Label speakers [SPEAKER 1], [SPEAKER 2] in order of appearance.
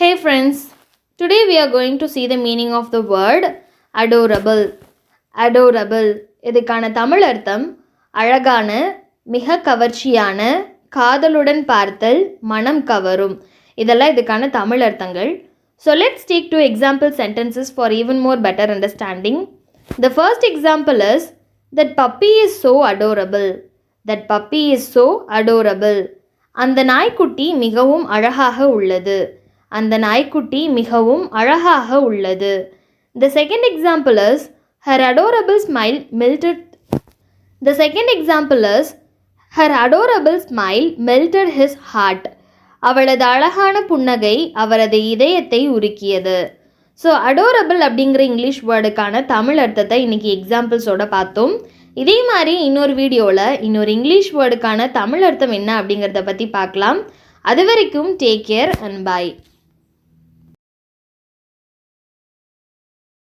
[SPEAKER 1] Hey friends, today we are going to see the meaning of the word adorable. Adorable இதுக்கான தமிழ் அர்த்தம் அழகான, மிக கவர்ச்சியான, காதலுடன் பார்த்தல், மனம் கவரும். இதெல்லாம் இதுக்கான தமிழ் அர்த்தங்கள். So let's take two example sentences for even more better understanding. The first example is that puppy is so adorable. That puppy is so adorable. அந்த நாய்க்குட்டி மிகவும் அழகாக உள்ளது. அந்த நாய்க்குட்டி மிகவும் அழகாக உள்ளது. The second example is her adorable smile melted. The second example is her adorable smile melted his heart. அவளது அழகான புன்னகை அவரது இதயத்தை உருக்கியது. ஸோ adorable அப்படிங்கிற இங்கிலீஷ் வேர்டுக்கான தமிழ் அர்த்தத்தை இன்றைக்கி எக்ஸாம்பிள்ஸோடு பார்த்தோம். இதே மாதிரி இன்னொரு வீடியோவில் இன்னொரு இங்கிலீஷ் வேர்டுக்கான தமிழ் அர்த்தம் என்ன அப்படிங்கிறத பற்றி பார்க்கலாம். அது வரைக்கும் டேக் கேர் அண்ட் பாய்.